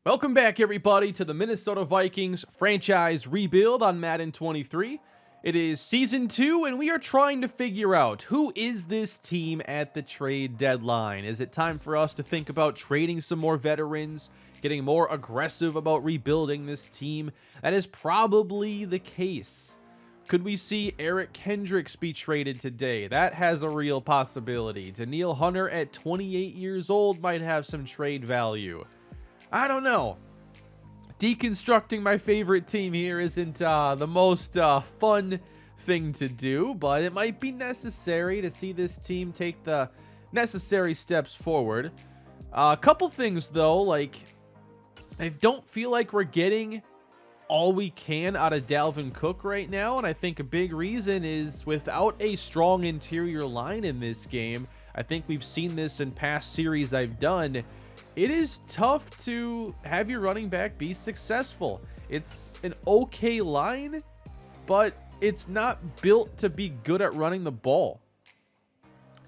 Welcome back, everybody, to the Minnesota Vikings franchise rebuild on Madden 23. It is Season 2, and we are trying to figure out who is this team at the trade deadline. Is it time for us to think about trading some more veterans, getting more aggressive about rebuilding this team? That is probably the case. Could we see Eric Kendricks be traded today? That has a real possibility. Danielle Hunter at 28 years old might have some trade value. I don't know. Deconstructing my favorite team here isn't the most fun thing to do, but it might be necessary to see this team take the necessary steps forward. A couple things, though, like I don't feel like we're getting all we can out of Dalvin Cook right now, and I think a big reason is without a strong interior line in this game. I think we've seen this in past series I've done. It is tough to have your running back be successful. It's an okay line, but it's not built to be good at running the ball.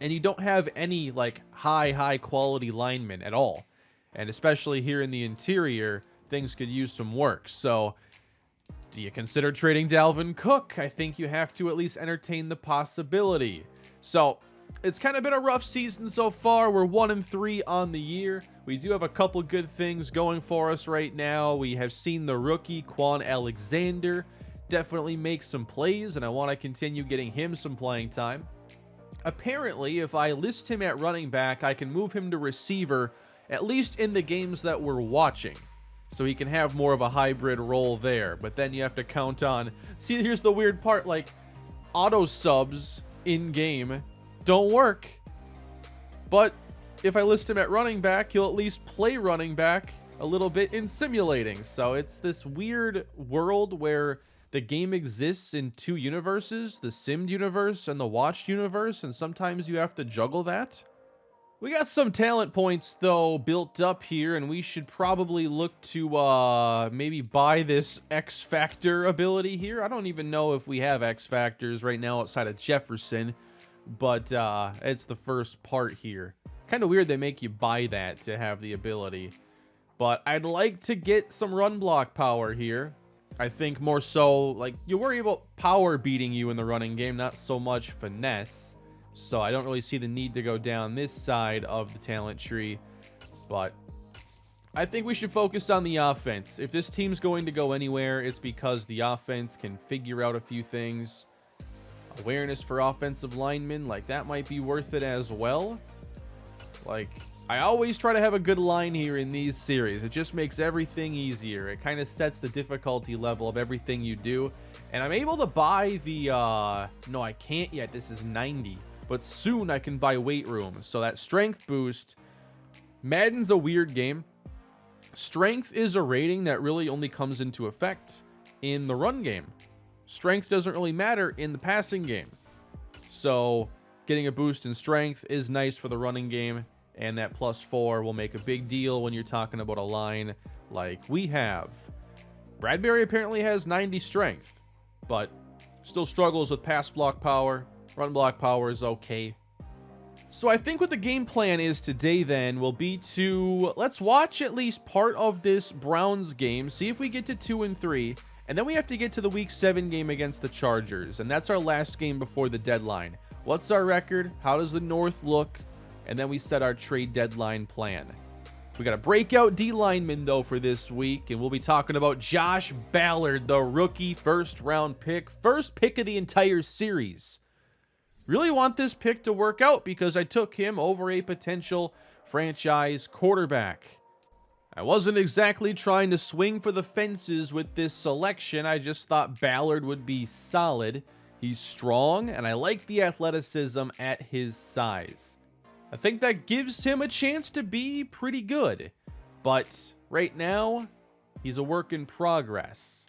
And you don't have any like high quality linemen at all. And especially here in the interior, things could use some work. So do you consider trading Dalvin Cook? I think you have to at least entertain the possibility. So it's kind of been a rough season so far. We're 1-3 on the year. We do have a couple good things going for us right now. We have seen the rookie Quan Alexander definitely make some plays, and I want to continue getting him some playing time. Apparently, if I list him at running back, I can move him to receiver, at least in the games that we're watching. So he can have more of a hybrid role there. But then you have to count on... See, here's the weird part, like auto subs in-game don't work. But if I list him at running back, he'll at least play running back a little bit in simulating. So it's this weird world where the game exists in two universes, the simmed universe and the watched universe, and sometimes you have to juggle that. We got some talent points, though, built up here, and we should probably look to maybe buy this X Factor ability here. I don't even know if we have X Factors right now outside of Jefferson. But it's the first part here. Kind of weird they make you buy that to have the ability. But I'd like to get some run block power here. I think more so, like, you worry about power beating you in the running game, not so much finesse. So I don't really see the need to go down this side of the talent tree. But I think we should focus on the offense. If this team's going to go anywhere, it's because the offense can figure out a few things. Awareness for offensive linemen, like that might be worth it as well. Like, I always try to have a good line here in these series. It just makes everything easier. It kind of sets the difficulty level of everything you do. And I'm able to buy the, no, I can't yet. This is 90. But soon I can buy weight room. So that strength boost, Madden's a weird game. Strength is a rating that really only comes into effect in the run game. Strength doesn't really matter in the passing game. So getting a boost in strength is nice for the running game, and that +4 will make a big deal when you're talking about a line like we have. Bradbury apparently has 90 strength, but still struggles with pass block power. Run block power is okay. So I think what the game plan is today then will be to, let's watch at least part of this Browns game, see if we get to 2-3, and then we have to get to the Week 7 game against the Chargers, and that's our last game before the deadline. What's our record? How does the North look? And then we set our trade deadline plan. We got a breakout D lineman, though, for this week, and we'll be talking about Josh Ballard, the rookie first-round pick. First pick of the entire series. Really want this pick to work out because I took him over a potential franchise quarterback. I wasn't exactly trying to swing for the fences with this selection. I just thought Ballard would be solid. He's strong, and I like the athleticism at his size. I think that gives him a chance to be pretty good. But right now, he's a work in progress.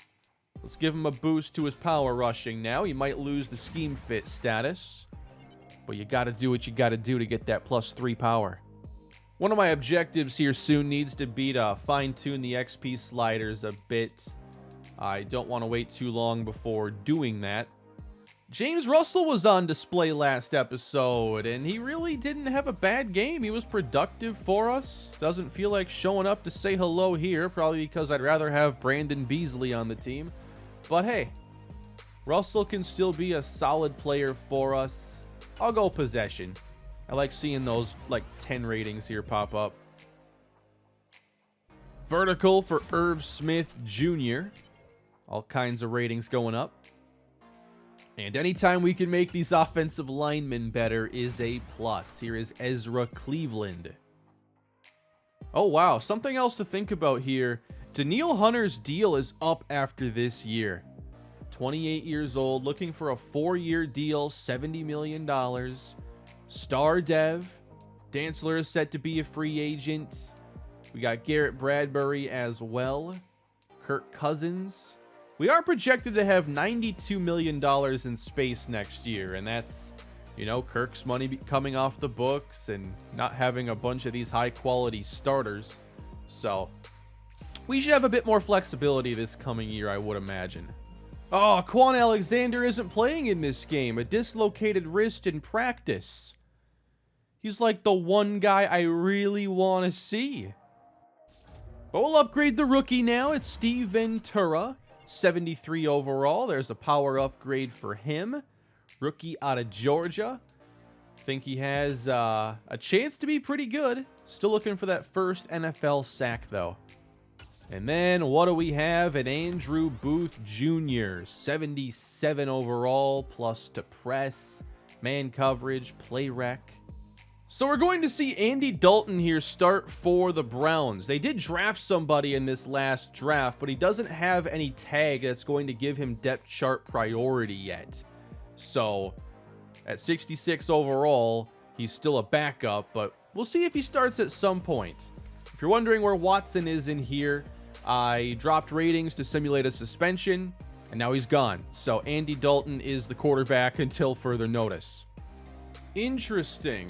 Let's give him a boost to his power rushing now. He might lose the scheme fit status. But you got to do what you got to do to get that +3 power. One of my objectives here soon needs to be to fine-tune the XP sliders a bit. I don't want to wait too long before doing that. James Russell was on display last episode, and he really didn't have a bad game. He was productive for us. Doesn't feel like showing up to say hello here, probably because I'd rather have Brandon Beasley on the team. But hey, Russell can still be a solid player for us. I'll go possession. I like seeing those like 10 ratings here pop up. Vertical for Irv Smith Jr. All kinds of ratings going up. And anytime we can make these offensive linemen better is a plus. Here is Ezra Cleveland. Oh, wow. Something else to think about here. Danielle Hunter's deal is up after this year. 28 years old, looking for a 4-year deal, $70 million. Star Dev. Dantzler is set to be a free agent. We got Garrett Bradbury as well. Kirk Cousins. We are projected to have $92 million in space next year, and that's, Kirk's money coming off the books and not having a bunch of these high-quality starters. So, we should have a bit more flexibility this coming year, I would imagine. Oh, Quan Alexander isn't playing in this game. A dislocated wrist in practice. He's like the one guy I really want to see. But we'll upgrade the rookie now. It's Steve Ventura. 73 overall. There's a power upgrade for him. Rookie out of Georgia. Think he has a chance to be pretty good. Still looking for that first NFL sack, though. And then what do we have? An Andrew Booth Jr. 77 overall, plus to press, man coverage, play rec. So we're going to see Andy Dalton here start for the Browns. They did draft somebody in this last draft, but he doesn't have any tag that's going to give him depth chart priority yet. So at 66 overall, he's still a backup, but we'll see if he starts at some point. If you're wondering where Watson is in here, I dropped ratings to simulate a suspension, and now he's gone. So Andy Dalton is the quarterback until further notice. Interesting.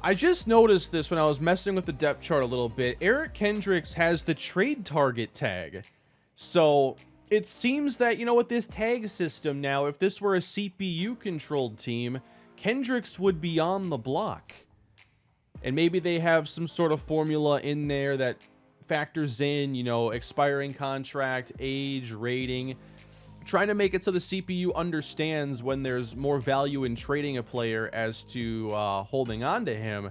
I just noticed this when I was messing with the depth chart a little bit. Eric Kendricks has the trade target tag. So it seems that, with this tag system now, if this were a CPU-controlled team, Kendricks would be on the block. And maybe they have some sort of formula in there that factors in, expiring contract, age, rating, trying to make it so the CPU understands when there's more value in trading a player as to holding on to him.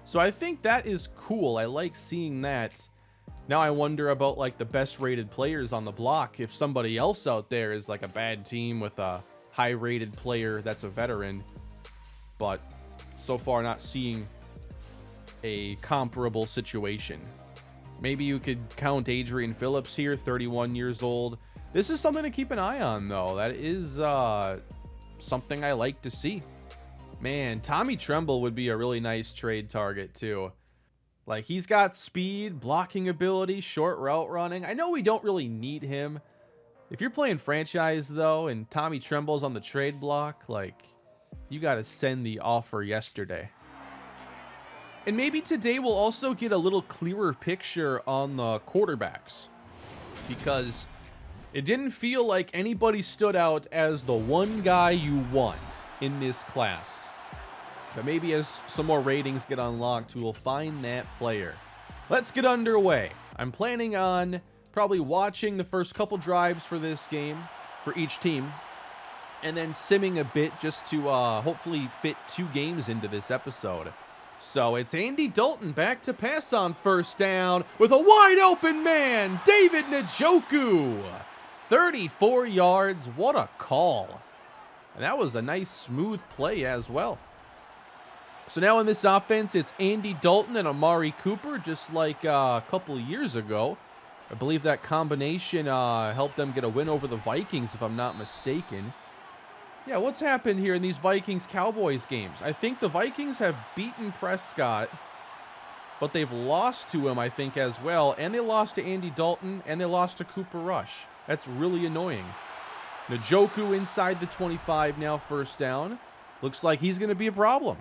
So I think that is cool. I like seeing that. Now I wonder about like the best rated players on the block. If somebody else out there is like a bad team with a high rated player that's a veteran, but so far not seeing a comparable situation. Maybe you could count Adrian Phillips here, 31 years old. This is something to keep an eye on, though. That is something I like to see. Man, Tommy Tremble would be a really nice trade target, too. Like, he's got speed, blocking ability, short route running. I know we don't really need him. If you're playing franchise, though, and Tommy Tremble's on the trade block, like, you got to send the offer yesterday. And maybe today we'll also get a little clearer picture on the quarterbacks. Because it didn't feel like anybody stood out as the one guy you want in this class. But maybe as some more ratings get unlocked, we will find that player. Let's get underway. I'm planning on probably watching the first couple drives for this game, for each team, and then simming a bit just to hopefully fit 2 games into this episode. So it's Andy Dalton back to pass on first down with a wide open man, David Njoku. 34 yards, what a call. And that was a nice smooth play as well. So now in this offense, it's Andy Dalton and Amari Cooper, just like a couple of years ago. I believe that combination helped them get a win over the Vikings, if I'm not mistaken. Yeah, what's happened here in these Vikings-Cowboys games? I think the Vikings have beaten Prescott, but they've lost to him, I think, as well. And they lost to Andy Dalton, and they lost to Cooper Rush. That's really annoying. Njoku inside the 25 now, first down. Looks like he's going to be a problem.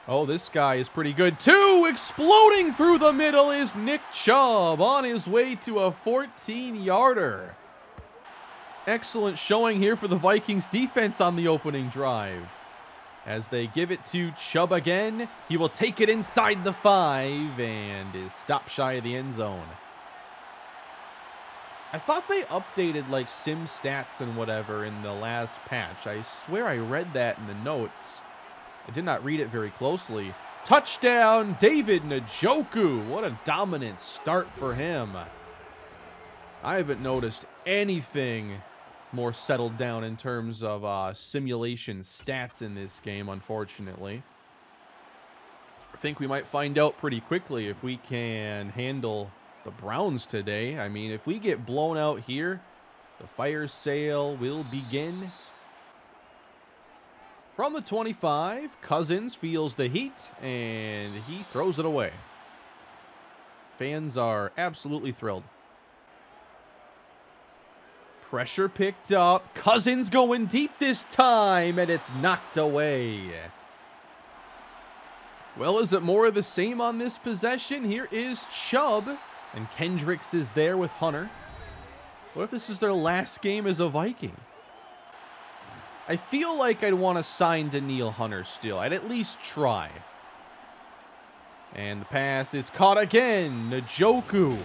Oh, this guy is pretty good too. Exploding through the middle is Nick Chubb on his way to a 14-yarder. Excellent showing here for the Vikings defense on the opening drive. As they give it to Chubb again, he will take it inside the 5 and is stopped shy of the end zone. I thought they updated like sim stats and whatever in the last patch. I swear I read that in the notes. I did not read it very closely. Touchdown, David Njoku. What a dominant start for him. I haven't noticed anything more settled down in terms of simulation stats in this game, unfortunately. I think we might find out pretty quickly if we can handle the Browns today. I mean, if we get blown out here, the fire sale will begin. From the 25, Cousins feels the heat, and he throws it away. Fans are absolutely thrilled. Pressure picked up. Cousins going deep this time, and it's knocked away. Well, is it more of the same on this possession? Here is Chubb, and Kendricks is there with Hunter. What if this is their last game as a Viking? I feel like I'd want to sign Danielle Hunter still. I'd at least try. And the pass is caught again. Njoku.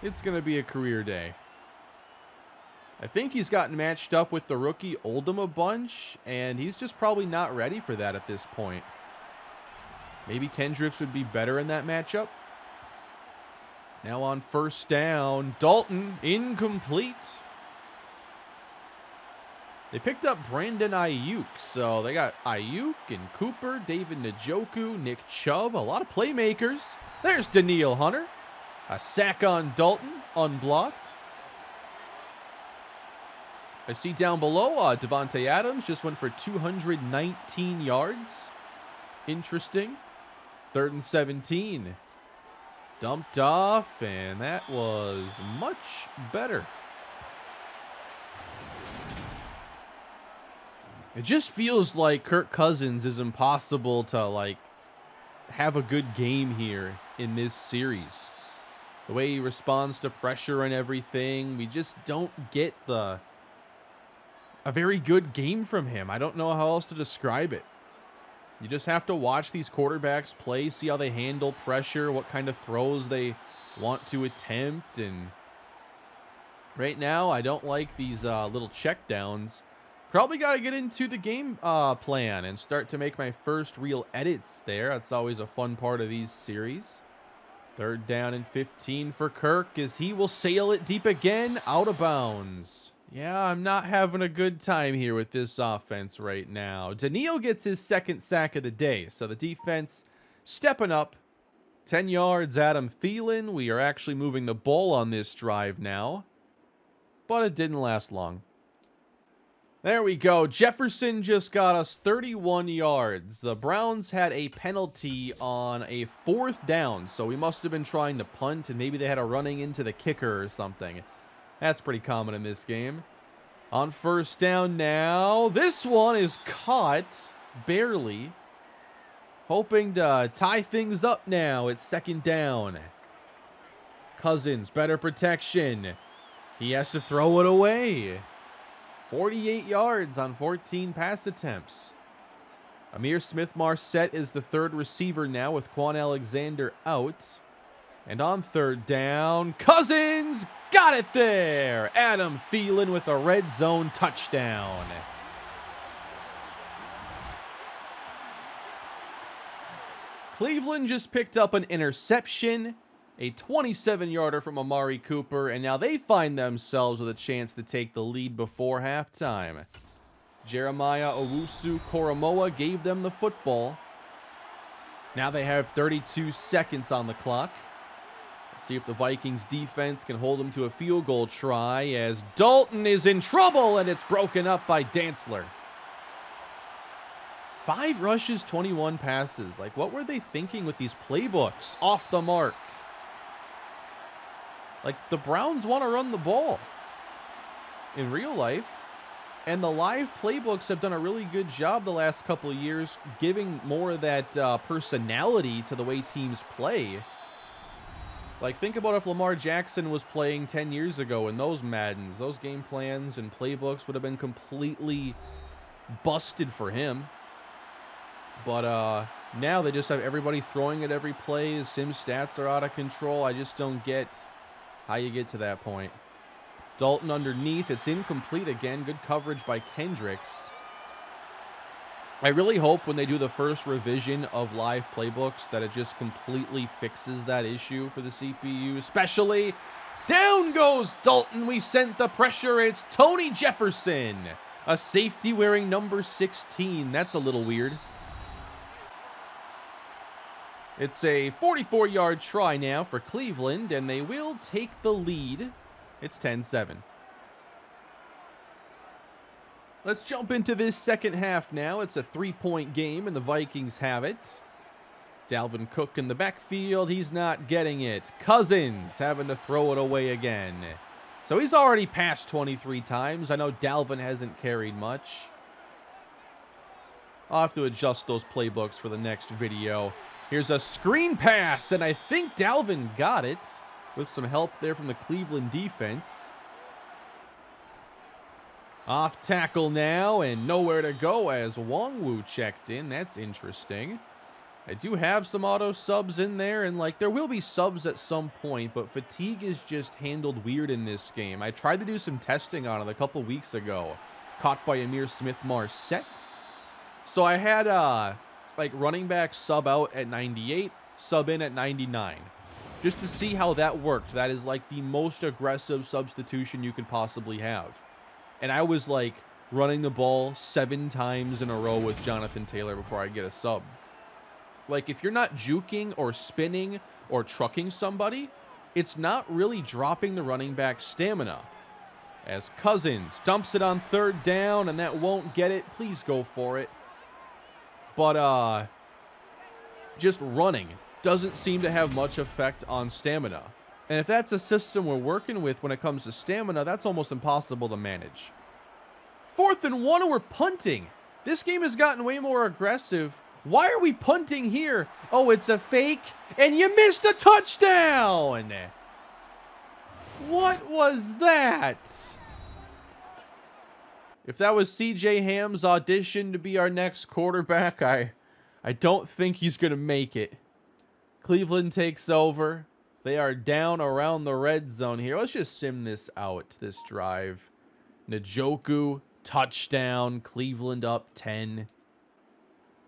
It's going to be a career day. I think he's gotten matched up with the rookie Oldham a bunch, and he's just probably not ready for that at this point. Maybe Kendricks would be better in that matchup. Now on first down, Dalton, incomplete. They picked up Brandon Ayuk, so they got Ayuk and Cooper, David Njoku, Nick Chubb, a lot of playmakers. There's Danielle Hunter. A sack on Dalton, unblocked. I see down below, Devontae Adams just went for 219 yards. Interesting. 3rd and 17. Dumped off, and that was much better. It just feels like Kirk Cousins is impossible to, like, have a good game here in this series. The way he responds to pressure and everything, we just don't get a very good game from him. I don't know how else to describe it. You just have to watch these quarterbacks play, see how they handle pressure, what kind of throws they want to attempt. And right now, I don't like these little checkdowns. Probably got to get into the game plan and start to make my first real edits there. That's always a fun part of these series. 3rd down and 15 for Kirk as he will sail it deep again, out of bounds. Yeah, I'm not having a good time here with this offense right now. Danielle gets his 2nd sack of the day, so the defense stepping up. 10 yards, Adam Thielen. We are actually moving the ball on this drive now, but it didn't last long. There we go. Jefferson just got us 31 yards. The Browns had a penalty on a 4th down, so we must have been trying to punt, and maybe they had a running into the kicker or something. That's pretty common in this game. On first down now. This one is caught. Barely. Hoping to tie things up now. It's 2nd down. Cousins, better protection. He has to throw it away. 48 yards on 14 pass attempts. Amir Smith-Marset is the 3rd receiver now with Quan Alexander out. And on 3rd down, Cousins got it there. Adam Thielen with a red zone touchdown. Cleveland just picked up an interception, a 27-yarder from Amari Cooper, and now they find themselves with a chance to take the lead before halftime. Jeremiah Owusu-Koramoah gave them the football. Now they have 32 seconds on the clock. Let's see if the Vikings defense can hold them to a field goal try as Dalton is in trouble and it's broken up by Dantzler. 5 rushes, 21 passes. Like, what were they thinking with these playbooks? Off the mark. Like, the Browns want to run the ball in real life. And the live playbooks have done a really good job the last couple of years, giving more of that personality to the way teams play. Like, think about if Lamar Jackson was playing 10 years ago in those Maddens. Those game plans and playbooks would have been completely busted for him. But now they just have everybody throwing at every play. Sim stats are out of control. I just don't get how you get to that point. Dalton underneath. It's incomplete again. Good coverage by Kendricks. I really hope when they do the first revision of live playbooks that it just completely fixes that issue for the CPU, especially. Down goes Dalton. We sent the pressure. It's Tony Jefferson, a safety wearing number 16. That's a little weird. It's a 44-yard try now for Cleveland, and they will take the lead. It's 10-7. Let's jump into this second half now. It's a 3-point game, and the Vikings have it. Dalvin Cook in the backfield. He's not getting it. Cousins having to throw it away again. So he's already passed 23 times. I know Dalvin hasn't carried much. I'll have to adjust those playbooks for the next video. Here's a screen pass, and I think Dalvin got it with some help there from the Cleveland defense. Off tackle now, and nowhere to go as Wongwu checked in. That's interesting. I do have some auto subs in there, and like there will be subs at some point, but fatigue is just handled weird in this game. I tried to do some testing on it a couple weeks ago. Caught by Amir Smith-Marset. So I had like running back sub out at 98, sub in at 99. Just to see how that worked. That is like the most aggressive substitution you could possibly have. And I was like running the ball 7 times in a row with Jonathan Taylor before I get a sub. Like if you're not juking or spinning or trucking somebody, it's not really dropping the running back stamina. As Cousins dumps it on 3rd down, and that won't get it. Please go for it. But just running doesn't seem to have much effect on stamina. And if that's a system we're working with when it comes to stamina, that's almost impossible to manage. 4th and 1, and we're punting. This game has gotten way more aggressive. Why are we punting here? Oh, it's a fake, and you missed a touchdown! What was that? If that was CJ Ham's audition to be our next quarterback, I don't think he's going to make it. Cleveland takes over. They are down around the red zone here. Let's just sim this out, this drive. Njoku, touchdown. Cleveland up 10.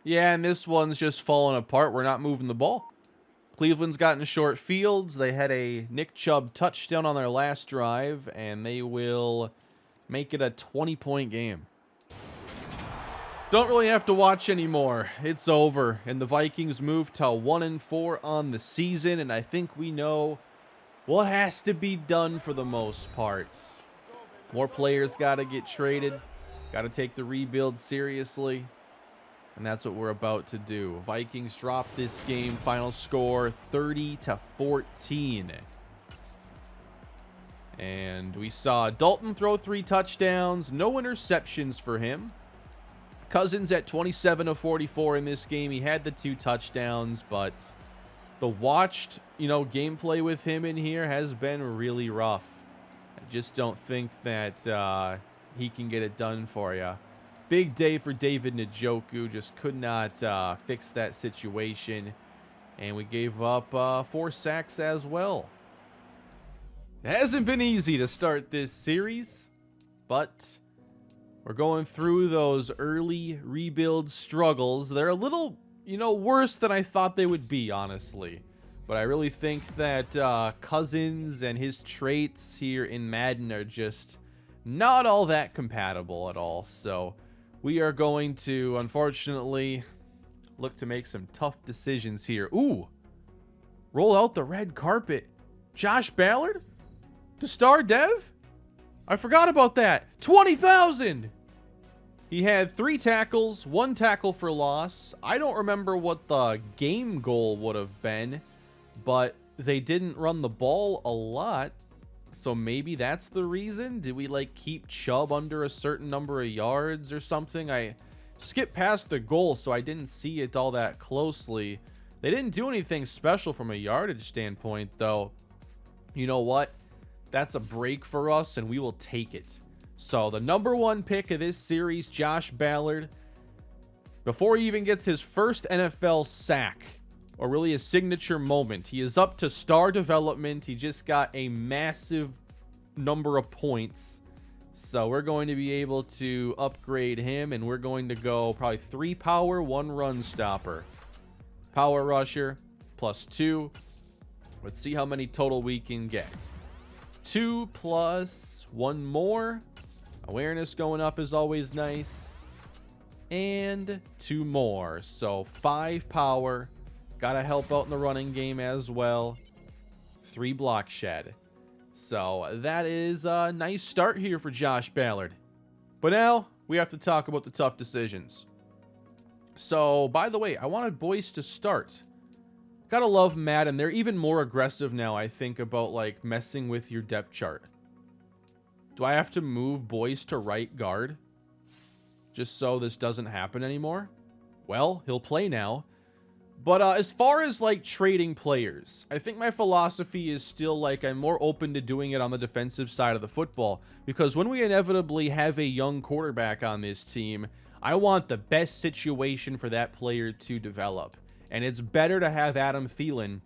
Yeah, and this one's just falling apart. We're not moving the ball. Cleveland's gotten short fields. They had a Nick Chubb touchdown on their last drive, and they will make it a 20-point game. Don't really have to watch anymore. It's over, and the Vikings move to 1-4 on the season, and I think we know what has to be done for the most part. More players got to get traded. Got to take the rebuild seriously. And that's what we're about to do. Vikings drop this game. Final score 30-14. And we saw Dalton throw 3 touchdowns. No interceptions for him. Cousins at 27 of 44 in this game. He had the 2 touchdowns, but the watched, gameplay with him in here has been really rough. I just don't think that he can get it done for you. Big day for David Njoku. Just could not fix that situation. And we gave up 4 sacks as well. It hasn't been easy to start this series, but we're going through those early rebuild struggles. They're a little, worse than I thought they would be, honestly. But I really think that Cousins and his traits here in Madden are just not all that compatible at all. So we are going to, unfortunately, look to make some tough decisions here. Ooh, roll out the red carpet. Josh Ballard? The star dev? I forgot about that. 20,000! He had 3 tackles, 1 tackle for loss. I don't remember what the game goal would have been, but they didn't run the ball a lot. So maybe that's the reason. Did we like keep Chubb under a certain number of yards or something? I skipped past the goal, so I didn't see it all that closely. They didn't do anything special from a yardage standpoint, though. You know what? That's a break for us, and we will take it. So the number 1 pick of this series, Josh Ballard, before he even gets his first NFL sack, or really a signature moment, he is up to star development. He just got a massive number of points. So we're going to be able to upgrade him, and we're going to go probably 3 power, 1 run stopper. Power rusher, +2. Let's see how many total we can get. 2 plus 1 more. Awareness going up is always nice. And 2 more. So 5 power. Gotta help out in the running game as well. 3 block shed. So that is a nice start here for Josh Ballard. But now we have to talk about the tough decisions. So, by the way, I wanted Boyce to start. Gotta love Madden. They're even more aggressive now, I think, about like messing with your depth chart. Do I have to move Boyce to right guard? Just so this doesn't happen anymore? Well, he'll play now. But as far as like trading players, I think my philosophy is still like I'm more open to doing it on the defensive side of the football. Because when we inevitably have a young quarterback on this team, I want the best situation for that player to develop. And it's better to have Adam Thielen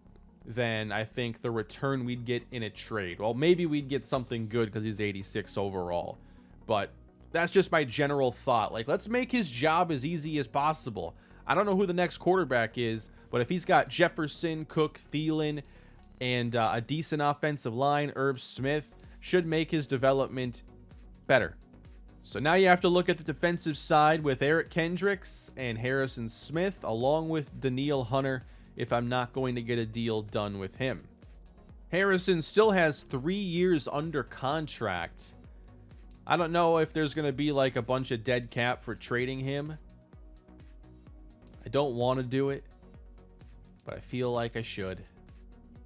than I think the return we'd get in a trade. Well, maybe we'd get something good because he's 86 overall. But that's just my general thought. Like, let's make his job as easy as possible. I don't know who the next quarterback is, but if he's got Jefferson, Cook, Thielen, and a decent offensive line, Irv Smith should make his development better. So now you have to look at the defensive side with Eric Kendricks and Harrison Smith, along with Danielle Hunter, if I'm not going to get a deal done with him. Harrison still has 3 years under contract. I don't know if there's going to be like a bunch of dead cap for trading him. I don't want to do it, but I feel like I should.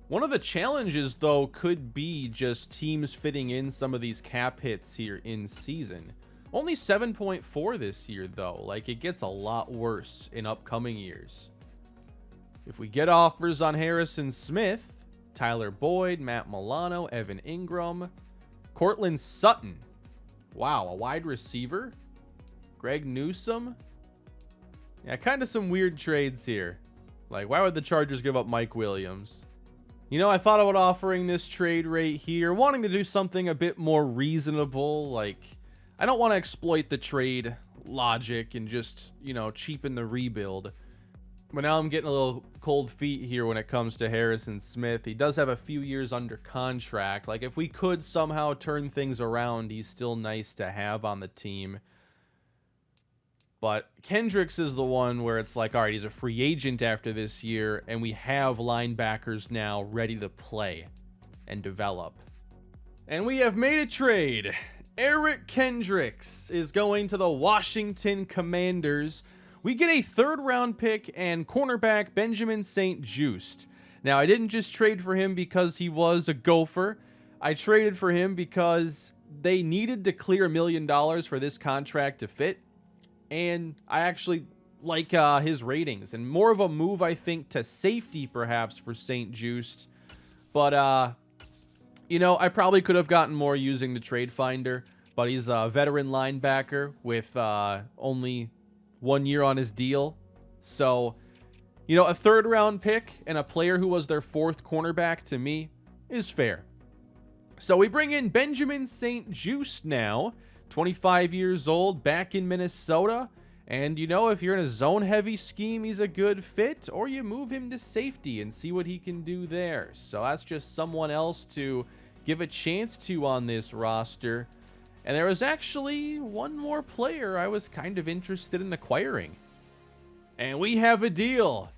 One of the challenges, though, could be just teams fitting in some of these cap hits here in season. Only 7.4 this year, though. Like, it gets a lot worse in upcoming years. If we get offers on Harrison Smith, Tyler Boyd, Matt Milano, Evan Ingram, Cortland Sutton. Wow, a wide receiver? Greg Newsome? Yeah, kind of some weird trades here. Like, why would the Chargers give up Mike Williams? You know, I thought about offering this trade right here, wanting to do something a bit more reasonable. Like, I don't want to exploit the trade logic and just, you know, cheapen the rebuild. But now I'm getting a little cold feet here when it comes to Harrison Smith. He does have a few years under contract. Like, if we could somehow turn things around, he's still nice to have on the team. But Kendricks is the one where it's like, all right, he's a free agent after this year, and we have linebackers now ready to play and develop. And we have made a trade. Eric Kendricks is going to the Washington Commanders. We get a 3rd-round pick and cornerback Benjamin St-Juste. Now, I didn't just trade for him because he was a Gopher. I traded for him because they needed to clear $1 million for this contract to fit. And I actually like his ratings. And more of a move, I think, to safety, perhaps, for St-Juste. But, you know, I probably could have gotten more using the trade finder. But he's a veteran linebacker with only 1 year on his deal. So, you know, a 3rd-round pick and a player who was their 4th cornerback, to me, is fair. So we bring in Benjamin St-Juste now. 25 years old, back in Minnesota. And, you know, if you're in a zone-heavy scheme, he's a good fit. Or you move him to safety and see what he can do there. So that's just someone else to give a chance to on this roster. And there was actually one more player I was kind of interested in acquiring. And we have a deal.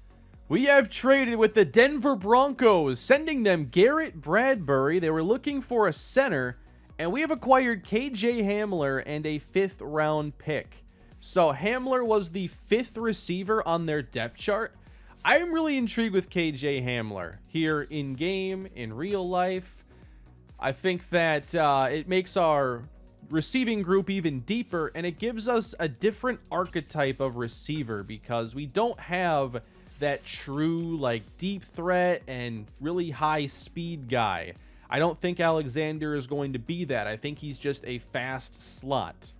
We have traded with the Denver Broncos, sending them Garrett Bradbury. They were looking for a center. And we have acquired KJ Hamler and a 5th-round pick. So Hamler was the 5th receiver on their depth chart. I'm really intrigued with KJ Hamler here in game, in real life. I think that it makes our receiving group even deeper, and it gives us a different archetype of receiver because we don't have that true like deep threat and really high speed guy. I don't think Alexander is going to be that. I think he's just a fast slot.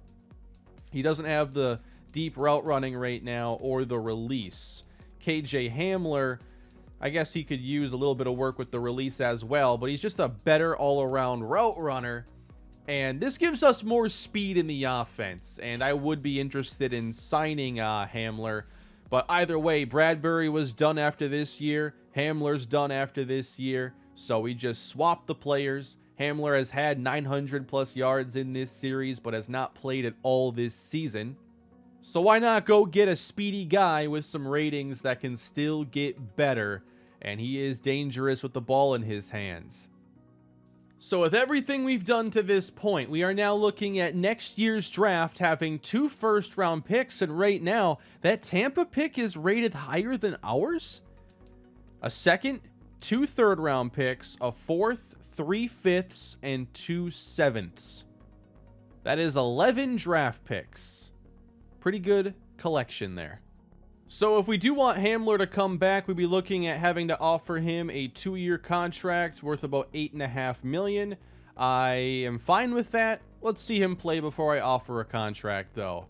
He doesn't have the deep route running right now or the release. KJ Hamler, I guess he could use a little bit of work with the release as well, but he's just a better all-around route runner. And this gives us more speed in the offense, and I would be interested in signing Hamler. But either way, Bradbury was done after this year. Hamler's done after this year. So we just swapped the players. Hamler has had 900 plus yards in this series, but has not played at all this season. So why not go get a speedy guy with some ratings that can still get better? And he is dangerous with the ball in his hands. So with everything we've done to this point, we are now looking at next year's draft having 2 first-round picks, and right now, that Tampa pick is rated higher than ours? A second, 2 third-round picks, a fourth, 3 fifths, and 2 sevenths. That is 11 draft picks. Pretty good collection there. So if we do want Hamler to come back, we'd be looking at having to offer him a 2-year contract worth about $8.5 million. I am fine with that. Let's see him play before I offer a contract, though.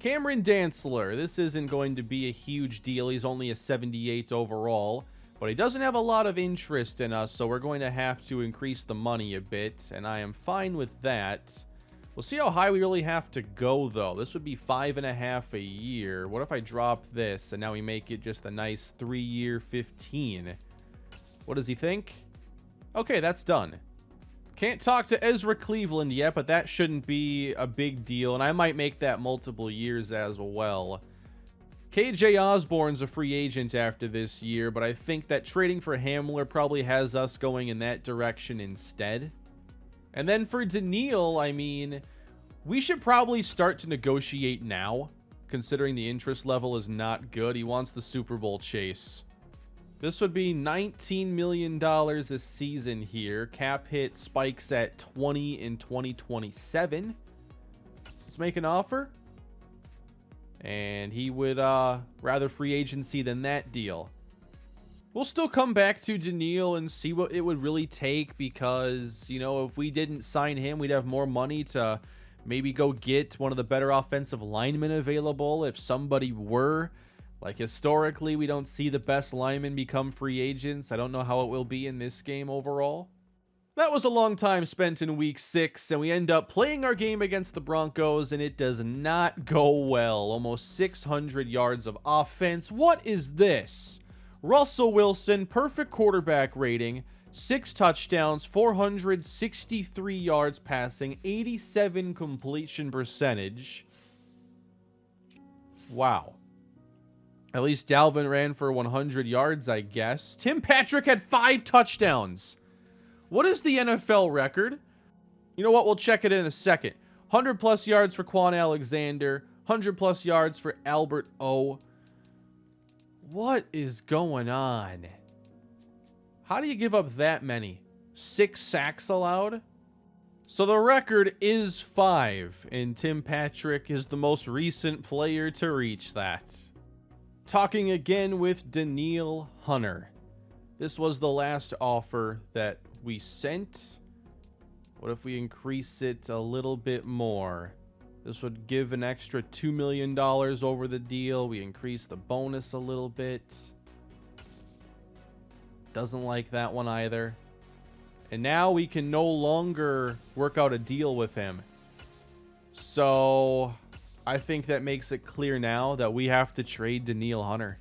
Cameron Dantzler. This isn't going to be a huge deal. He's only a 78 overall, but he doesn't have a lot of interest in us, so we're going to have to increase the money a bit, and I am fine with that. We'll see how high we really have to go, though. This would be 5.5 a year. What if I drop this and now we make it just a nice 3-year 15? What does he think? Okay, that's done. Can't talk to Ezra Cleveland yet, but that shouldn't be a big deal, and I might make that multiple years as well. KJ Osborne's a free agent after this year, but I think that trading for Hamler probably has us going in that direction instead. And then for Daniil, I mean, we should probably start to negotiate now, considering the interest level is not good. He wants the Super Bowl chase. This would be $19 million a season here. Cap hit spikes at 20 in 2027. Let's make an offer. And he would rather free agency than that deal. We'll still come back to Daniil and see what it would really take because, you know, if we didn't sign him, we'd have more money to maybe go get one of the better offensive linemen available. If somebody were, like historically, we don't see the best linemen become free agents. I don't know how it will be in this game overall. That was a long time spent in week 6, and we end up playing our game against the Broncos, and it does not go well. Almost 600 yards of offense. What is this? Russell Wilson, perfect quarterback rating, 6 touchdowns, 463 yards passing, 87 completion percentage. Wow. At least Dalvin ran for 100 yards, I guess. Tim Patrick had 5 touchdowns. What is the NFL record? You know what? We'll check it in a second. 100 plus yards for Quan Alexander, 100 plus yards for Albert O. What is going on? How do you give up that many? 6 sacks allowed? So the record is 5, and Tim Patrick is the most recent player to reach that. Talking again with Daniil Hunter. This was the last offer that we sent. What if we increase it a little bit more? This would give an extra $2 million over the deal. We increase the bonus a little bit. Doesn't like that one either. And now we can no longer work out a deal with him. So I think that makes it clear now that we have to trade Daniil Hunter.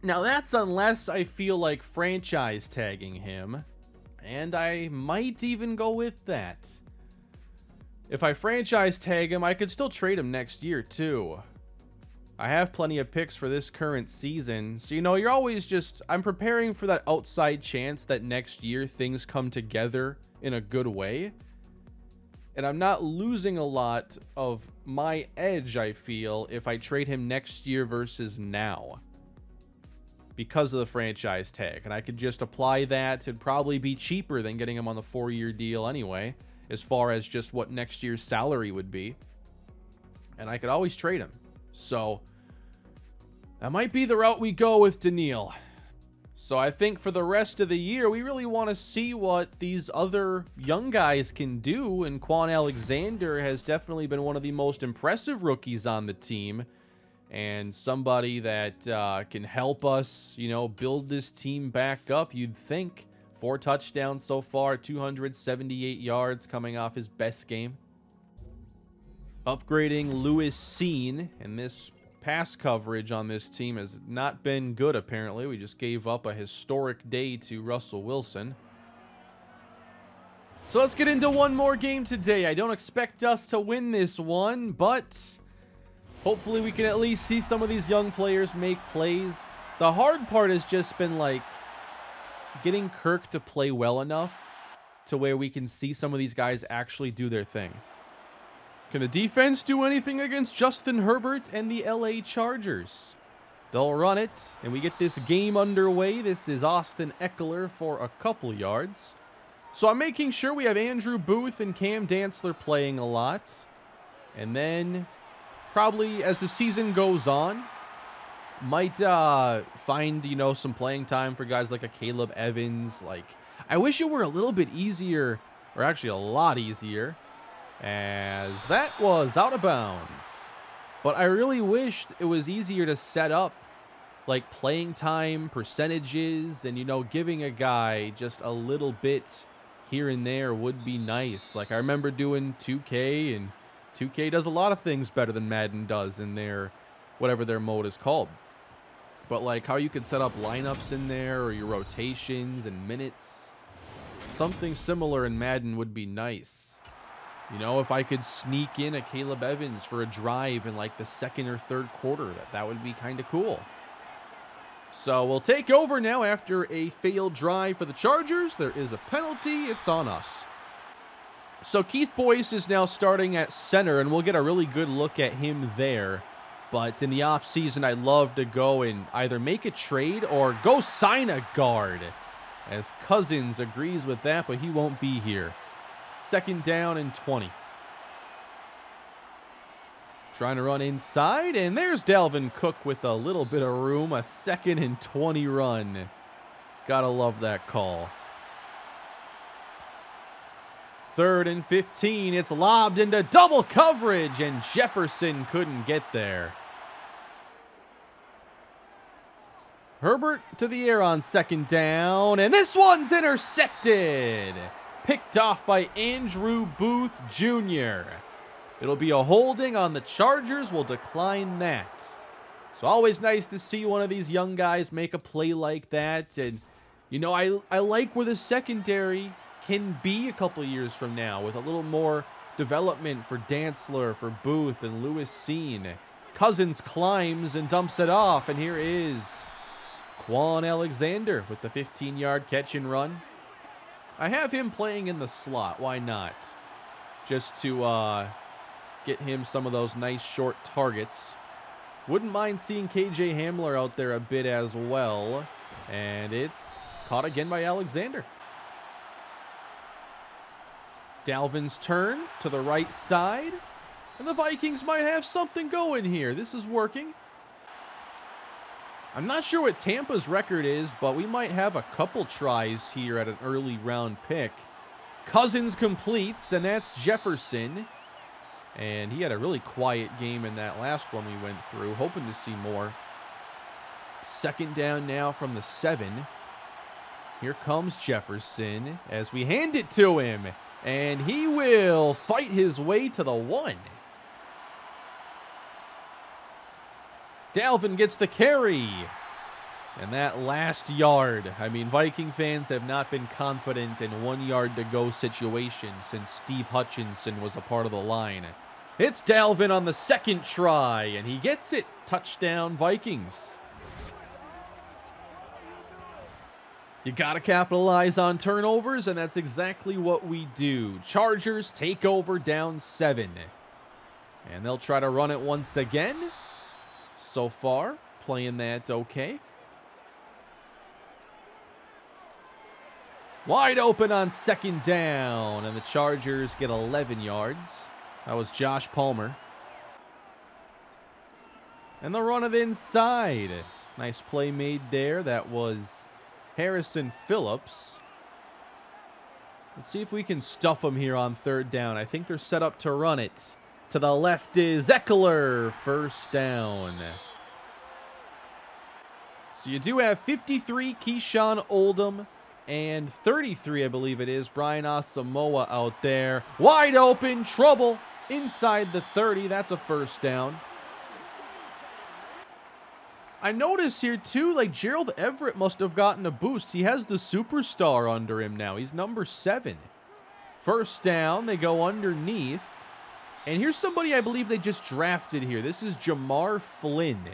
Now that's unless I feel like franchise tagging him. And I might even go with that. If I franchise tag him, I could still trade him next year, too. I have plenty of picks for this current season. So, you know, you're always just... I'm preparing for that outside chance that next year things come together in a good way. And I'm not losing a lot of my edge, I feel, if I trade him next year versus now. because of the franchise tag. And I could just apply that. It'd probably be cheaper than getting him on the 4-year deal anyway, as far as just what next year's salary would be. And I could always trade him. So that might be the route we go with Daniil. So I think for the rest of the year, we really want to see what these other young guys can do. And Quan Alexander has definitely been one of the most impressive rookies on the team. And somebody that can help us, build this team back up, you'd think. 4 touchdowns so far, 278 yards coming off his best game. Upgrading Lewis Cine, and this pass coverage on this team has not been good, apparently. We just gave up a historic day to Russell Wilson. So let's get into one more game today. I don't expect us to win this one, but hopefully we can at least see some of these young players make plays. The hard part has just been getting Kirk to play well enough to where we can see some of these guys actually do their thing. Can the defense do anything against Justin Herbert and the LA Chargers? They'll run it, and we get this game underway. This is Austin Eckler for a couple yards. So I'm making sure we have Andrew Booth and Cam Dantzler playing a lot. And then probably as the season goes on, might find, some playing time for guys like a Caleb Evans. I wish it were a little bit easier, or actually a lot easier, as that was out of bounds. But I really wished it was easier to set up playing time percentages and, giving a guy just a little bit here and there would be nice. I remember doing 2K, and 2K does a lot of things better than Madden does in their, whatever their mode is called. But how you could set up lineups in there, or your rotations and minutes. Something similar in Madden would be nice. If I could sneak in a Caleb Evans for a drive in the second or third quarter, that would be kind of cool. So we'll take over now after a failed drive for the Chargers. There is a penalty. It's on us. So Keith Boyce is now starting at center, and we'll get a really good look at him there. But in the offseason, I'd love to go and either make a trade or go sign a guard, as Cousins agrees with that, but he won't be here. 2nd down and 20. Trying to run inside, and there's Dalvin Cook with a little bit of room. A 2nd and 20 run. Gotta love that call. 3rd and 15. It's lobbed into double coverage, and Jefferson couldn't get there. Herbert to the air on 2nd down, and this one's intercepted. Picked off by Andrew Booth Jr. It'll be a holding on the Chargers. We'll decline that. So always nice to see one of these young guys make a play like that. And, I like where the secondary can be a couple years from now with a little more development for Dantzler, for Booth, and Lewis Cine. Cousins climbs and dumps it off, and here is Quan Alexander with the 15-yard catch and run. I have him playing in the slot. Why not? Just to get him some of those nice short targets. Wouldn't mind seeing KJ Hamler out there a bit as well. And it's caught again by Alexander. Dalvin's turn to the right side. And the Vikings might have something going here. This is working. I'm not sure what Tampa's record is, but we might have a couple tries here at an early round pick. Cousins completes, and that's Jefferson. And he had a really quiet game in that last one we went through, hoping to see more. 2nd down now from the 7. Here comes Jefferson as we hand it to him. And he will fight his way to the 1. Dalvin gets the carry. And that last yard. Viking fans have not been confident in 1 yard to go situations since Steve Hutchinson was a part of the line. It's Dalvin on the 2nd try, and he gets it. Touchdown, Vikings. You got to capitalize on turnovers, and that's exactly what we do. Chargers take over down 7. And they'll try to run it once again. So far, playing that okay. Wide open on second down, and the Chargers get 11 yards. That was Josh Palmer. And they'll run it inside. Nice play made there. That was Harrison Phillips. Let's see if we can stuff them here on third down. I think they're set up to run it. To the left is Eckler. First down. So you do have 53, Keyshawn Oldham, and 33, I believe it is, Brian Asamoah out there. Wide open, trouble inside the 30. That's a first down. I notice here, too, like Gerald Everett must have gotten a boost. He has the superstar under him now. He's number 7. First down, they go underneath. And here's somebody I believe they just drafted here. This is Jamar Flynn.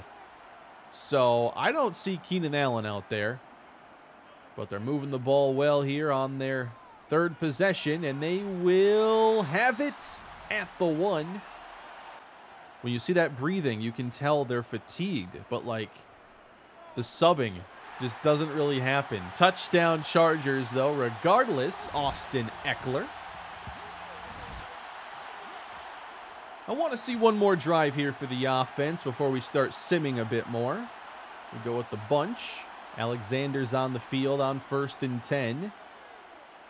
So I don't see Keenan Allen out there. But they're moving the ball well here on their third possession. And they will have it at the 1. When you see that breathing, you can tell they're fatigued. But, like, the subbing just doesn't really happen. Touchdown Chargers, though, regardless. Austin Eckler. I want to see one more drive here for the offense before we start simming a bit more. We go with the bunch. Alexander's on the field on 1st and 10.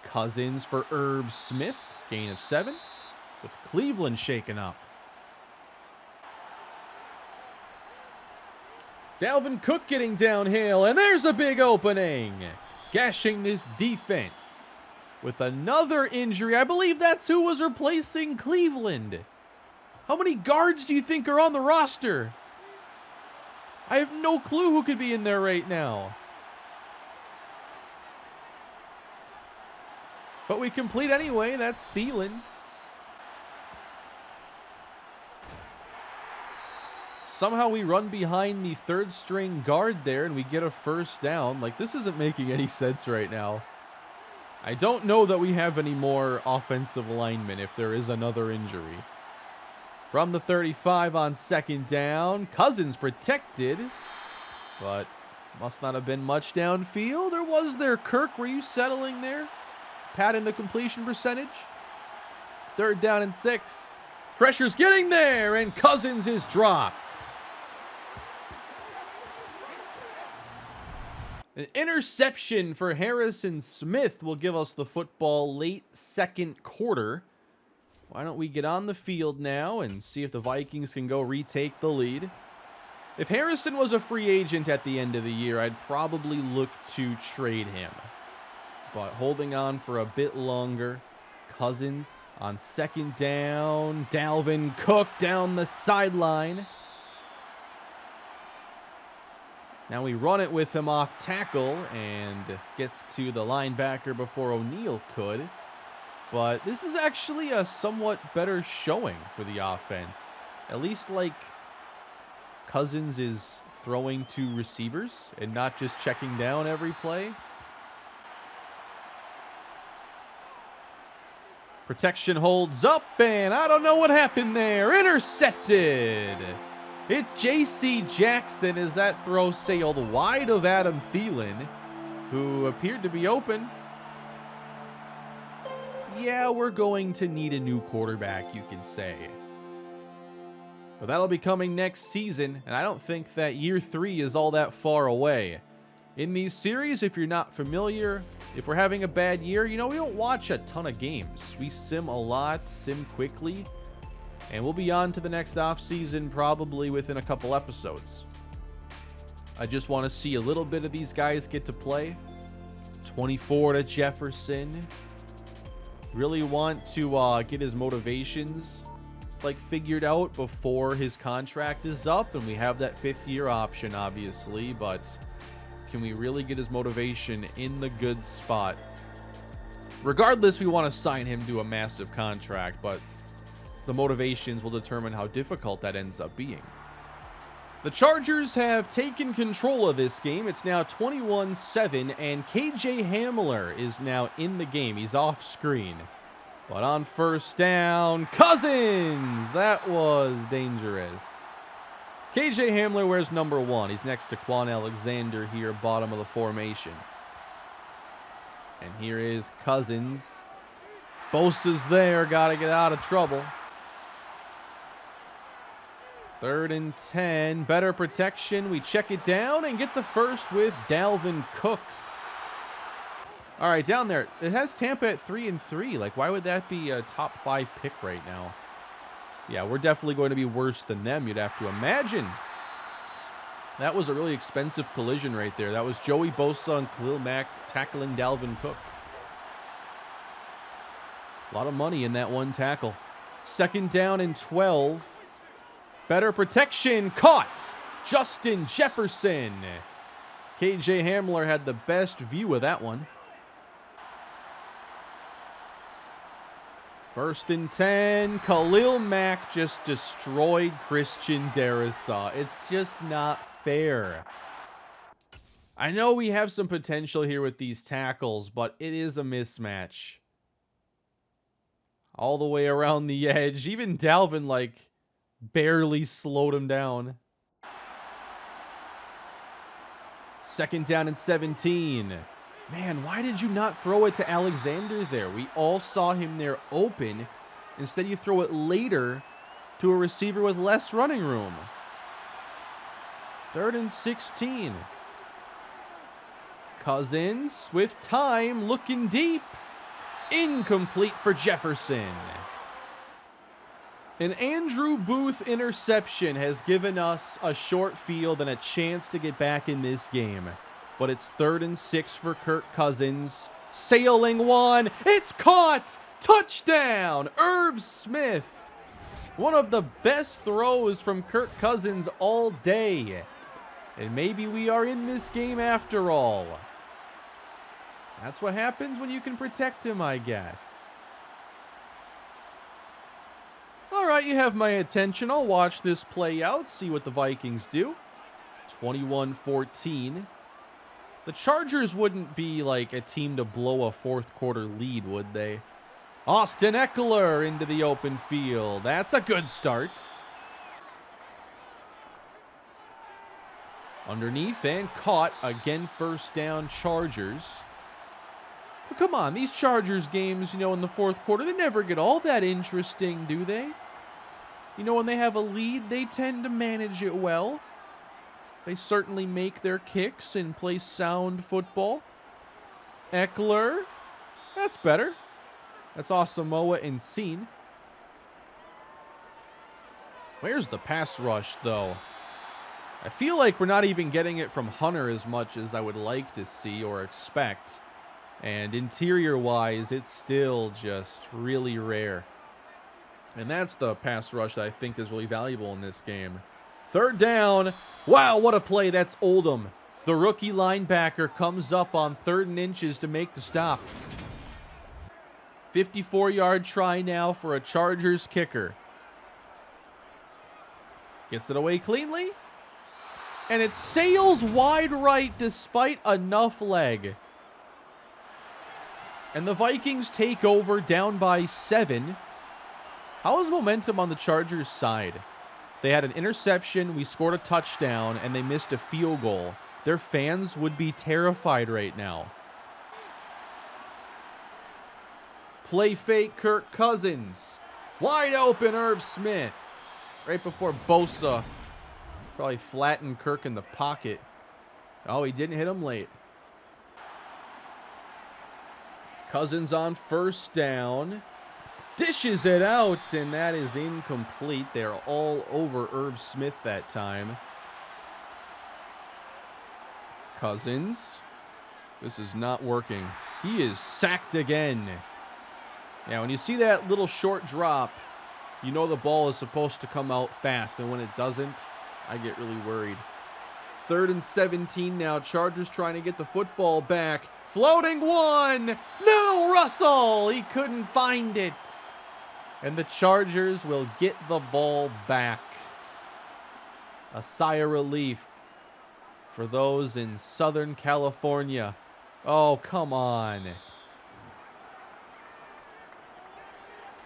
Cousins for Herb Smith. Gain of 7. With Cleveland shaken up. Dalvin Cook getting downhill, and there's a big opening. Gashing this defense with another injury. I believe that's who was replacing Cleveland. How many guards do you think are on the roster? I have no clue who could be in there right now. But we complete anyway. That's Thielen. Somehow we run behind the third string guard there and we get a first down. Like, this isn't making any sense right now. I don't know that we have any more offensive linemen if there is another injury. From the 35 on second down. Cousins protected, but must not have been much downfield. Or was there? Kirk, were you settling there? Padding the completion percentage. 3rd down and 6. Pressure's getting there, and Cousins is dropped. An interception for Harrison Smith will give us the football late second quarter. Why don't we get on the field now and see if the Vikings can go retake the lead? If Harrison was a free agent at the end of the year, I'd probably look to trade him. But holding on for a bit longer. Cousins on second down. Dalvin Cook down the sideline. Now we run it with him off tackle and gets to the linebacker before O'Neal could. But this is actually a somewhat better showing for the offense. At least, like, Cousins is throwing to receivers and not just checking down every play. Protection holds up, and I don't know what happened there. Intercepted. It's J.C. Jackson as that throw sailed wide of Adam Thielen, who appeared to be open. Yeah, we're going to need a new quarterback, you can say. But that'll be coming next season, and I don't think that year 3 is all that far away. In these series, if you're not familiar, if we're having a bad year, you know, we don't watch a ton of games. We sim a lot, sim quickly, and we'll be on to the next offseason probably within a couple episodes. I just want to see a little bit of these guys get to play. 24 to Jefferson. Really want to get his motivations like figured out before his contract is up, and we have that 5th year option obviously, but can we really get his motivation in the good spot? Regardless, we want to sign him to a massive contract, but the motivations will determine how difficult that ends up being. The Chargers have taken control of this game. It's now 21-7, and KJ Hamler is now in the game. He's off screen. But on first down, Cousins! That was dangerous. KJ Hamler wears number 1. He's next to Quan Alexander here, bottom of the formation. And here is Cousins. Bosa's there. Got to get out of trouble. 3rd and 10. Better protection. We check it down and get the first with Dalvin Cook. All right, down there. It has Tampa at 3-3. Like, why would that be a top 5 pick right now? Yeah, we're definitely going to be worse than them, you'd have to imagine. That was a really expensive collision right there. That was Joey Bosa and Khalil Mack tackling Dalvin Cook. A lot of money in that one tackle. 2nd down and 12. Better protection. Caught. Justin Jefferson. KJ Hamler had the best view of that one. 1st and 10. Khalil Mack just destroyed Christian Darrisaw. It's just not fair. I know we have some potential here with these tackles, but it is a mismatch. All the way around the edge. Even Dalvin, like, barely slowed him down. 2nd down and 17. Man, why did you not throw it to Alexander there? We all saw him there open. Instead, you throw it later to a receiver with less running room. 3rd and 16. Cousins with time, looking deep. Incomplete for Jefferson. An Andrew Booth interception has given us a short field and a chance to get back in this game. But it's 3rd and 6 for Kirk Cousins. Sailing one. It's caught. Touchdown. Irv Smith. One of the best throws from Kirk Cousins all day. And maybe we are in this game after all. That's what happens when you can protect him, I guess. All right, you have my attention. I'll watch this play out, see what the Vikings do. 21-14. The Chargers wouldn't be like a team to blow a 4th quarter lead, would they? Austin Eckler into the open field. That's a good start. Underneath and caught. Again, 1st down Chargers. But come on, these Chargers games, in the 4th quarter, they never get all that interesting, do they? When they have a lead, they tend to manage it well. They certainly make their kicks and play sound football. Eckler. That's better. That's Asamoah and Seen. Where's the pass rush, though? I feel like we're not even getting it from Hunter as much as I would like to see or expect. And interior-wise, it's still just really rare. And that's the pass rush that I think is really valuable in this game. 3rd down. Wow, what a play. That's Oldham. The rookie linebacker comes up on 3rd and inches to make the stop. 54-yard try now for a Chargers kicker. Gets it away cleanly. And it sails wide right despite enough leg. And the Vikings take over down by 7. How is momentum on the Chargers side? They had an interception, we scored a touchdown, and they missed a field goal. Their fans would be terrified right now. Play fake Kirk Cousins. Wide open Irv Smith. Right before Bosa probably flattened Kirk in the pocket. Oh, he didn't hit him late. Cousins on 1st down. Dishes it out, and that is incomplete. They're all over Irv Smith that time. Cousins. This is not working. He is sacked again. Now, when you see that little short drop, you know the ball is supposed to come out fast, and when it doesn't, I get really worried. 3rd and 17 now. Chargers trying to get the football back. Floating one. No, Russell. He couldn't find it. And the Chargers will get the ball back. A sigh of relief for those in Southern California. Oh, come on.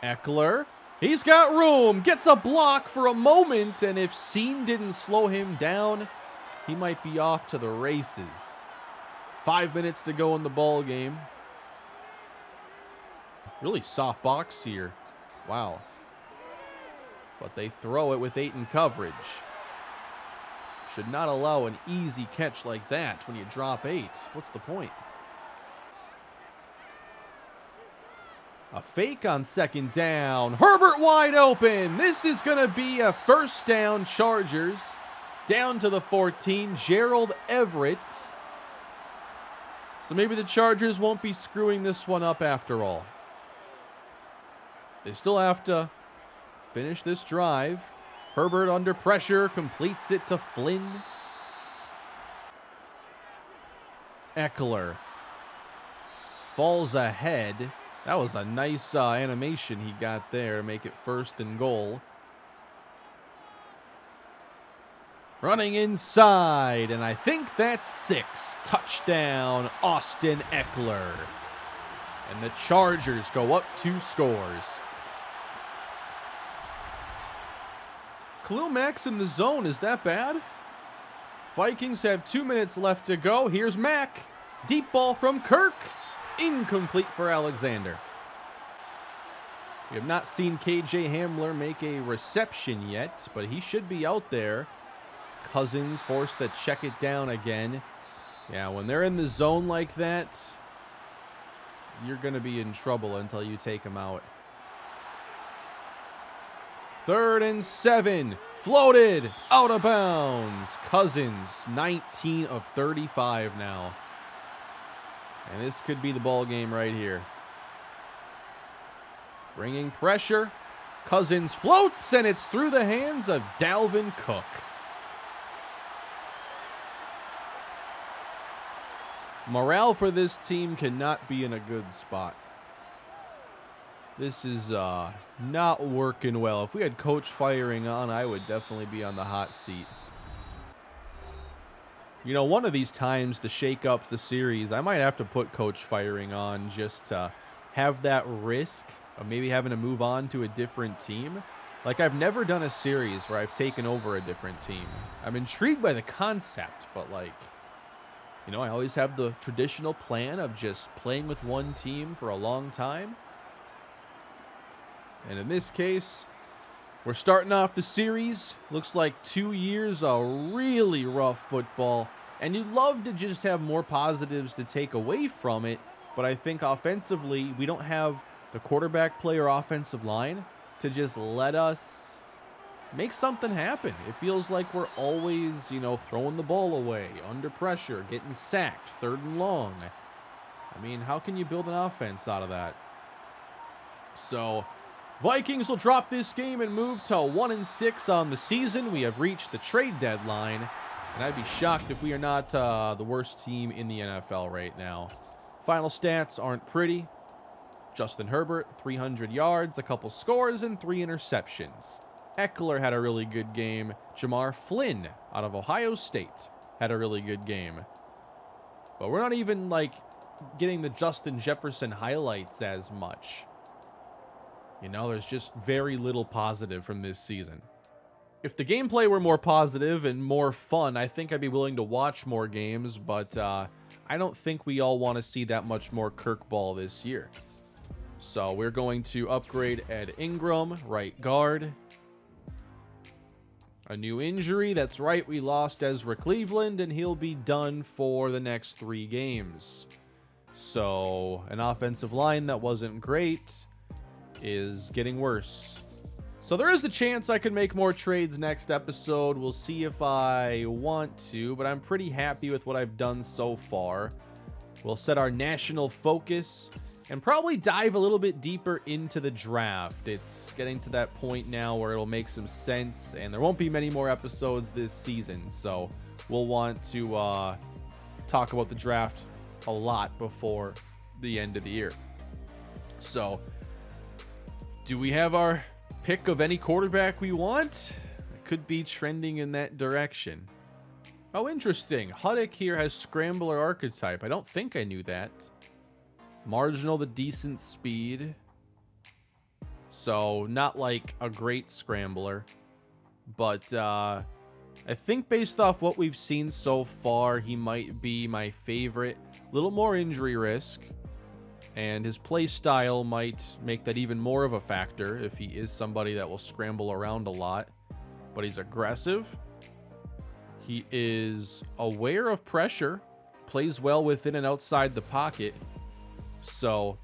Eckler. He's got room. Gets a block for a moment. And if Seen didn't slow him down, he might be off to the races. 5 minutes to go in the ball game. really soft box here. Wow. But they throw it with 8 in coverage. Should not allow an easy catch like that when you drop 8. What's the point? A fake on second down. Herbert wide open. This is going to be a first down, Chargers. Down to the 14, Gerald Everett. So maybe the Chargers won't be screwing this one up after all. They still have to finish this drive. Herbert under pressure, completes it to Flynn. Eckler falls ahead. That was a nice animation he got there to make it 1st and goal. Running inside, and I think that's 6. Touchdown, Austin Eckler. And the Chargers go up 2 scores. Khalil Mack's in the zone. Is that bad? Vikings have 2 minutes left to go. Here's Mack. Deep ball from Kirk. Incomplete for Alexander. We have not seen KJ Hamler make a reception yet, but he should be out there. Cousins forced to check it down again. Yeah, when they're in the zone like that, you're going to be in trouble until you take them out. 3rd and 7. Floated. Out of bounds. Cousins, 19 of 35 now. And this could be the ball game right here. Bringing pressure. Cousins floats, and it's through the hands of Dalvin Cook. Morale for this team cannot be in a good spot. This is not working well. If we had coach firing on, I would definitely be on the hot seat. You know, one of these times to shake up the series, I might have to put coach firing on just to have that risk of maybe having to move on to a different team. Like, I've never done a series where I've taken over a different team. I'm intrigued by the concept, but like, you know, I always have the traditional plan of just playing with one team for a long time. And in this case, we're starting off the series. Looks like 2 years of really rough football. And you'd love to just have more positives to take away from it. But I think offensively, we don't have the quarterback play or offensive line to just let us make something happen. It feels like we're always, you know, throwing the ball away, under pressure, getting sacked, 3rd and long. I mean, how can you build an offense out of that? So, Vikings will drop this game and move to 1-6 on the season. We have reached the trade deadline, and I'd be shocked if we are not the worst team in the NFL right now. Final stats aren't pretty. Justin Herbert, 300 yards, a couple scores, and 3 interceptions. Eckler had a really good game. Jamar Flynn out of Ohio State had a really good game. But we're not even, like, getting the Justin Jefferson highlights as much. You know, there's just very little positive from this season. If the gameplay were more positive and more fun, I think I'd be willing to watch more games, but I don't think we all want to see that much more Kirk ball this year. So we're going to upgrade Ed Ingram, right guard. A new injury, that's right, we lost Ezra Cleveland, and he'll be done for the next 3 games. So, an offensive line that wasn't great is getting worse. So there is a chance I could make more trades next episode. We'll see if I want to, but I'm pretty happy with what I've done so far. We'll set our national focus and probably dive a little bit deeper into the draft. It's getting to that point now where it'll make some sense, and there won't be many more episodes this season, so we'll want to talk about the draft a lot before the end of the year. So, do we have our pick of any quarterback we want? It could be trending in that direction. Oh, interesting. Huddick here has Scrambler archetype. I don't think I knew that. Marginal to decent speed. So, not like a great scrambler. But, I think based off what we've seen so far, he might be my favorite. Little more injury risk. And his play style might make that even more of a factor if he is somebody that will scramble around a lot. But he's aggressive. He is aware of pressure. Plays well within and outside the pocket. So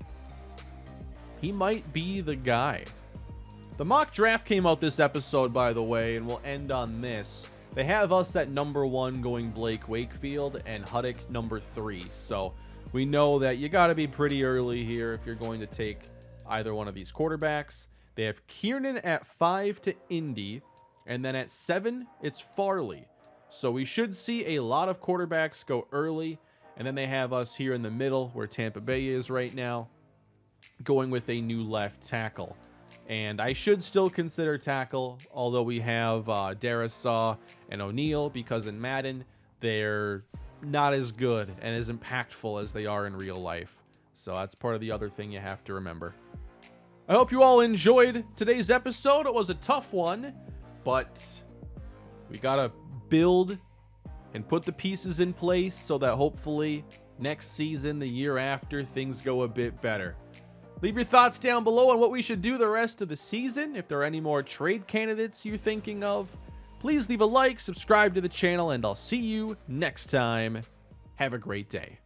he might be the guy. The mock draft came out this episode, by the way, and we'll end on this. They have us at number 1 going Blake Wakefield and Huddick number 3. So we know that you got to be pretty early here if you're going to take either one of these quarterbacks. They have Kiernan at 5 to Indy, and then at 7, it's Farley. So we should see a lot of quarterbacks go early, and then they have us here in the middle where Tampa Bay is right now, going with a new left tackle. And I should still consider tackle, although we have Darisaw and O'Neal, because in Madden, they're not as good and as impactful as they are in real life. So that's part of the other thing you have to remember. I hope you all enjoyed today's episode. It was a tough one, but we got to build and put the pieces in place so that hopefully next season, the year after, things go a bit better. Leave your thoughts down below on what we should do the rest of the season. If there are any more trade candidates you're thinking of, please leave a like, subscribe to the channel, and I'll see you next time. Have a great day.